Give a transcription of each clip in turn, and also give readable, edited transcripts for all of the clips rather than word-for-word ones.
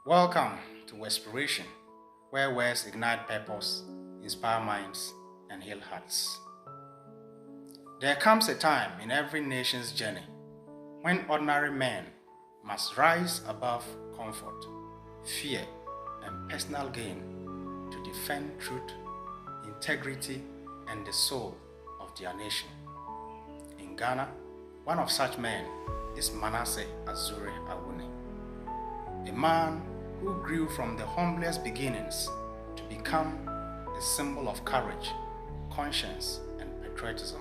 Welcome to WordSpiration, where words ignite purpose, inspire minds, and heal hearts. There comes a time in every nation's journey when ordinary men must rise above comfort, fear, and personal gain to defend truth, integrity, and the soul of their nation. In Ghana, one of such men is Manasseh Azure Awuni, a man who grew from the humblest beginnings to become a symbol of courage, conscience, and patriotism.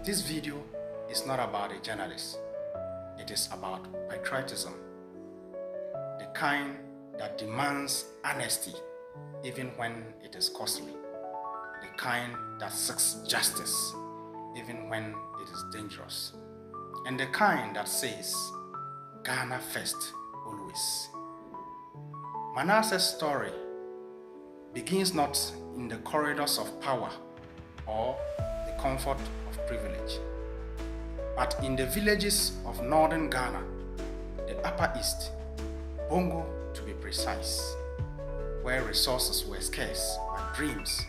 This video is not about a journalist. It is about patriotism, the kind that demands honesty even when it is costly, the kind that seeks justice even when it is dangerous, and the kind that says, Ghana first, always. Manasseh's story begins not in the corridors of power or the comfort of privilege, but in the villages of northern Ghana, the Upper East, Bongo to be precise, where resources were scarce but dreams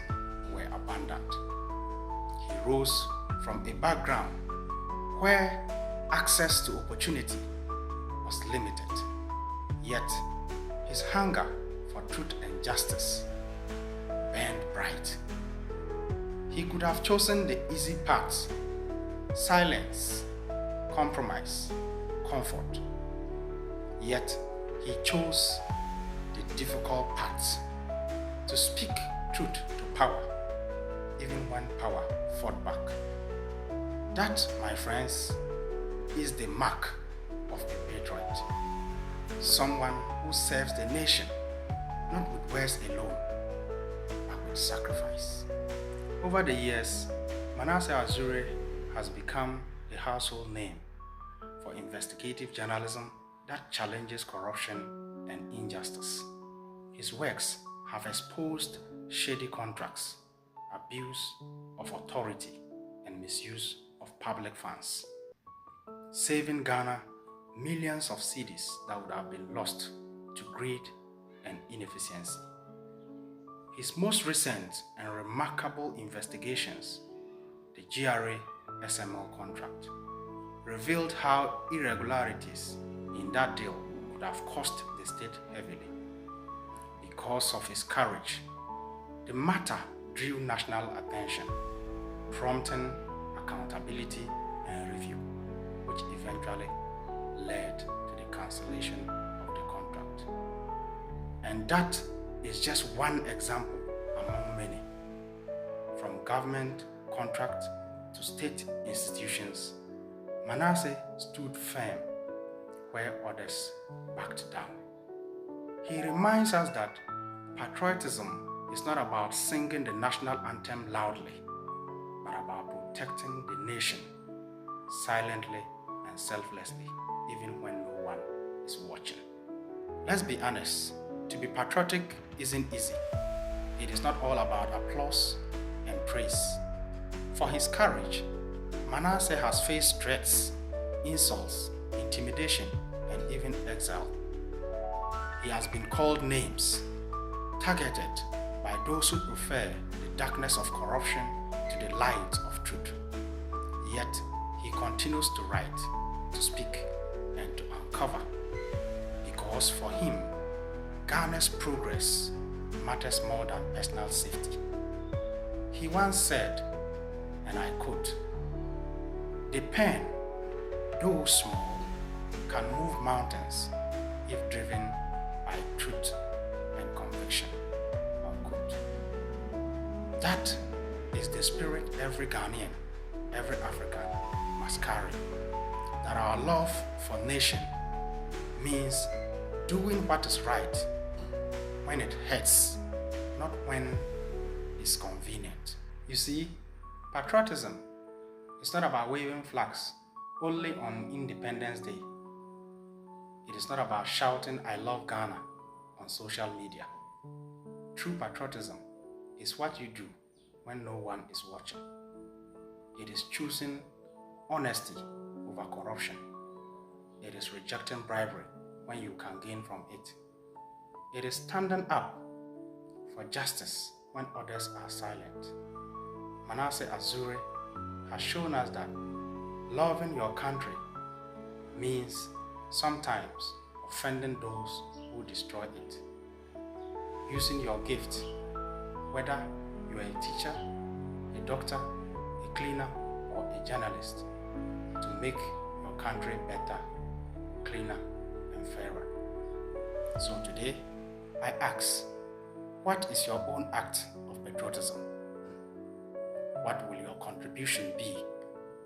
were abundant. He rose from a background where access to opportunity was limited, yet his hunger for truth and justice burned bright. He could have chosen the easy path: silence, compromise, comfort. Yet he chose the difficult path: to speak truth to power, even when power fought back. That, my friends, is the mark of a patriot. Someone who serves the nation, not with words alone, but with sacrifice. Over the years, Manasseh Azure has become a household name for investigative journalism that challenges corruption and injustice. His works have exposed shady contracts, abuse of authority, and misuse of public funds, saving Ghana millions of cedis that would have been lost to greed and inefficiency. His most recent and remarkable investigations, the GRA SML contract, revealed how irregularities in that deal would have cost the state heavily. Because of his courage, the matter drew national attention, prompting accountability and review, which eventually led to the cancellation of the contract. And that is just one example among many. From government contract to state institutions, Manasseh stood firm where others backed down. He reminds us that patriotism is not about singing the national anthem loudly, but about protecting the nation silently and selflessly, even when no one is watching. Let's be honest, to be patriotic isn't easy. It is not all about applause and praise. For his courage, Manasseh has faced threats, insults, intimidation, and even exile. He has been called names, targeted by those who prefer the darkness of corruption to the light of truth. Yet, he continues to write, to speak, and to uncover, because for him, Ghana's progress matters more than personal safety. He once said, and I quote, "The pen, though small, can move mountains if driven by truth and conviction." Unquote. That is the spirit every Ghanaian, every African must carry. That our love for nation means doing what is right when it hurts, not when it's convenient. You see, patriotism is not about waving flags only on Independence Day. It is not about shouting "I love Ghana" on social media. True patriotism is what you do when no one is watching. It is choosing honesty over corruption. It is rejecting bribery when you can gain from it. It is standing up for justice when others are silent. Manasseh Azure has shown us that loving your country means sometimes offending those who destroy it. Using your gift, whether you are a teacher, a doctor, a cleaner, or a journalist, to make your country better, cleaner, and fairer. So today, I ask, what is your own act of patriotism? What will your contribution be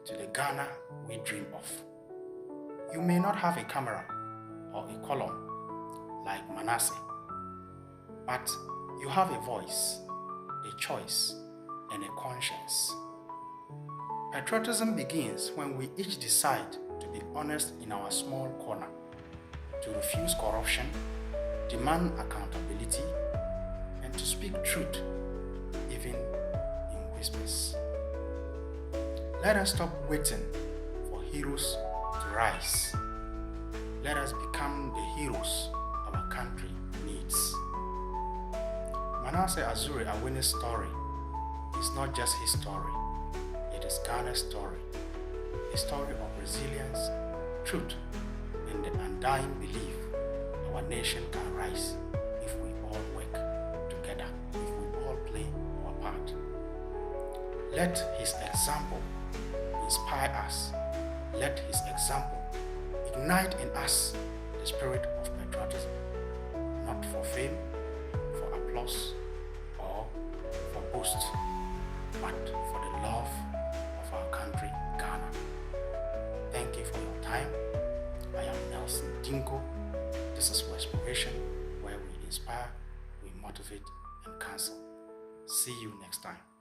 to the Ghana we dream of? You may not have a camera or a column like Manasseh, but you have a voice, a choice, and a conscience. Patriotism begins when we each decide to be honest in our small corner, to refuse corruption, demand accountability, and to speak truth, even in whispers. Let us stop waiting for heroes to rise. Let us become the heroes our country needs. Manasseh Azure Awuni's story is not just his story, it is Ghana's story. A story of resilience, truth, and the undying belief our nation can rise if we all work together, if we all play our part. Let his example inspire us. Let his example ignite in us the spirit of patriotism, not for fame, for applause, or for boast, but for the love of our country, Ghana. Thank you for your time. I am Nelson Dinko. This is WordSpiration, where we inspire, we motivate, and counsel. See you next time.